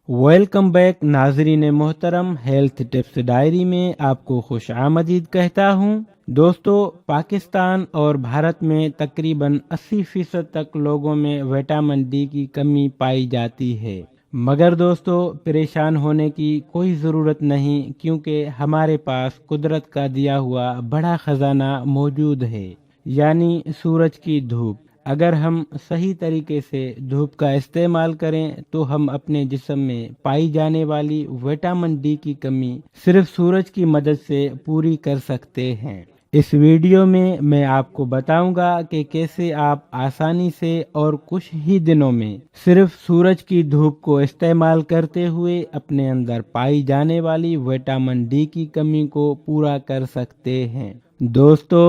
Welcome back ناظرین محترم، health tips diary میں آپ کو خوش آمدید کہتا ہوں۔ دوستو، پاکستان اور بھارت میں تقریباً 80% تک لوگوں میں وٹامن ڈی کی کمی پائی جاتی ہے، مگر دوستو پریشان ہونے کی کوئی ضرورت نہیں، کیونکہ ہمارے پاس قدرت کا دیا ہوا بڑا خزانہ موجود ہے، یعنی سورج کی دھوپ۔ اگر ہم صحیح طریقے سے دھوپ کا استعمال کریں تو ہم اپنے جسم میں پائی جانے والی وٹامن ڈی کی کمی صرف سورج کی مدد سے پوری کر سکتے ہیں۔ اس ویڈیو میں آپ کو بتاؤں گا کہ کیسے آپ آسانی سے اور کچھ ہی دنوں میں صرف سورج کی دھوپ کو استعمال کرتے ہوئے اپنے اندر پائی جانے والی وٹامن ڈی کی کمی کو پورا کر سکتے ہیں۔ دوستو،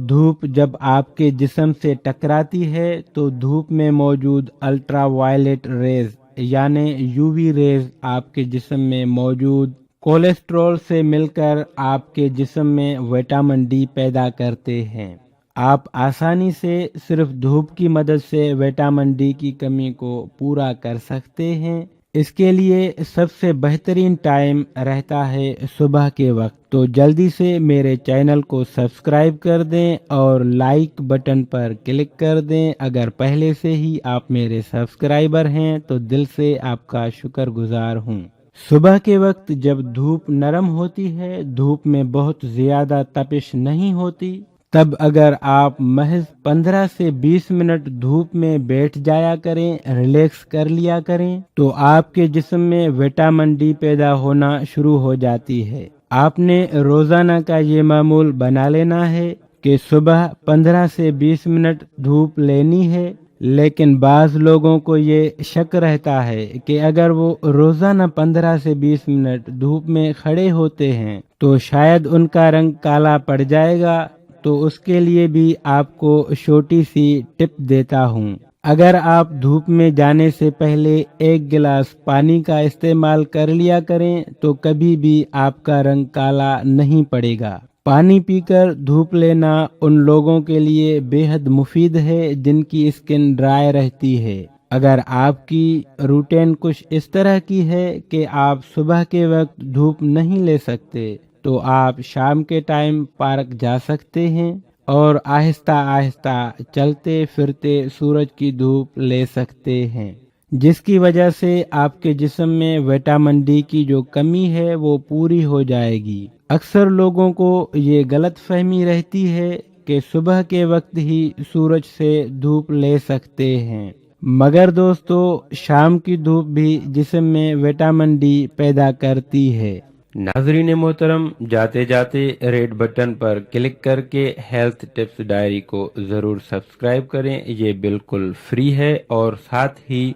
دھوپ جب آپ کے جسم سے ٹکراتی ہے تو دھوپ میں موجود الٹرا وائلٹ ریز یعنی یووی ریز آپ کے جسم میں موجود کولیسٹرول سے مل کر آپ کے جسم میں وٹامن ڈی پیدا کرتے ہیں۔ آپ آسانی سے صرف دھوپ کی مدد سے وٹامن ڈی کی کمی کو پورا کر سکتے ہیں۔ اس کے لیے سب سے بہترین ٹائم رہتا ہے صبح کے وقت، تو جلدی سے میرے چینل کو سبسکرائب کر دیں اور لائک بٹن پر کلک کر دیں۔ اگر پہلے سے ہی آپ میرے سبسکرائبر ہیں تو دل سے آپ کا شکر گزار ہوں۔ صبح کے وقت جب دھوپ نرم ہوتی ہے، دھوپ میں بہت زیادہ تپش نہیں ہوتی، تب اگر آپ محض 15 سے 20 منٹ دھوپ میں بیٹھ جایا کریں، ریلیکس کر لیا کریں، تو آپ کے جسم میں وٹامن ڈی پیدا ہونا شروع ہو جاتی ہے۔ آپ نے روزانہ کا یہ معمول بنا لینا ہے کہ صبح 15 سے 20 منٹ دھوپ لینی ہے، لیکن بعض لوگوں کو یہ شک رہتا ہے کہ اگر وہ روزانہ 15 سے 20 منٹ دھوپ میں کھڑے ہوتے ہیں تو شاید ان کا رنگ کالا پڑ جائے گا، تو اس کے لیے بھی آپ کو چھوٹی سی ٹپ دیتا ہوں۔ اگر آپ دھوپ میں جانے سے پہلے 1 گلاس پانی کا استعمال کر لیا کریں تو کبھی بھی آپ کا رنگ کالا نہیں پڑے گا۔ پانی پی کر دھوپ لینا ان لوگوں کے لیے بے حد مفید ہے جن کی اسکن ڈرائی رہتی ہے۔ اگر آپ کی روٹین کچھ اس طرح کی ہے کہ آپ صبح کے وقت دھوپ نہیں لے سکتے، تو آپ شام کے ٹائم پارک جا سکتے ہیں اور آہستہ آہستہ چلتے پھرتے سورج کی دھوپ لے سکتے ہیں، جس کی وجہ سے آپ کے جسم میں وٹامن ڈی کی جو کمی ہے وہ پوری ہو جائے گی۔ اکثر لوگوں کو یہ غلط فہمی رہتی ہے کہ صبح کے وقت ہی سورج سے دھوپ لے سکتے ہیں، مگر دوستو شام کی دھوپ بھی جسم میں وٹامن ڈی پیدا کرتی ہے۔ ناظرین محترم، جاتے جاتے ریڈ بٹن پر کلک کر کے ہیلتھ ٹپس ڈائری کو ضرور سبسکرائب کریں، یہ بالکل فری ہے، اور ساتھ ہی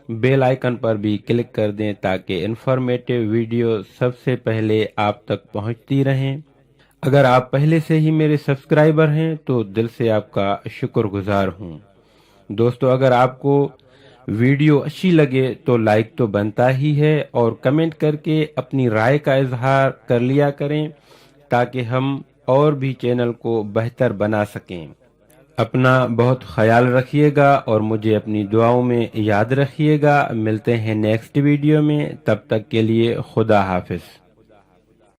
بیل آئیکن پر بھی کلک کر دیں تاکہ انفارمیٹو ویڈیو سب سے پہلے آپ تک پہنچتی رہیں۔ اگر آپ پہلے سے ہی میرے سبسکرائبر ہیں تو دل سے آپ کا شکر گزار ہوں۔ دوستو، اگر آپ کو ویڈیو اچھی لگے تو لائک تو بنتا ہی ہے، اور کمنٹ کر کے اپنی رائے کا اظہار کر لیا کریں تاکہ ہم اور بھی چینل کو بہتر بنا سکیں۔ اپنا بہت خیال رکھیے گا اور مجھے اپنی دعاؤں میں یاد رکھیے گا۔ ملتے ہیں نیکسٹ ویڈیو میں، تب تک کے لیے خدا حافظ۔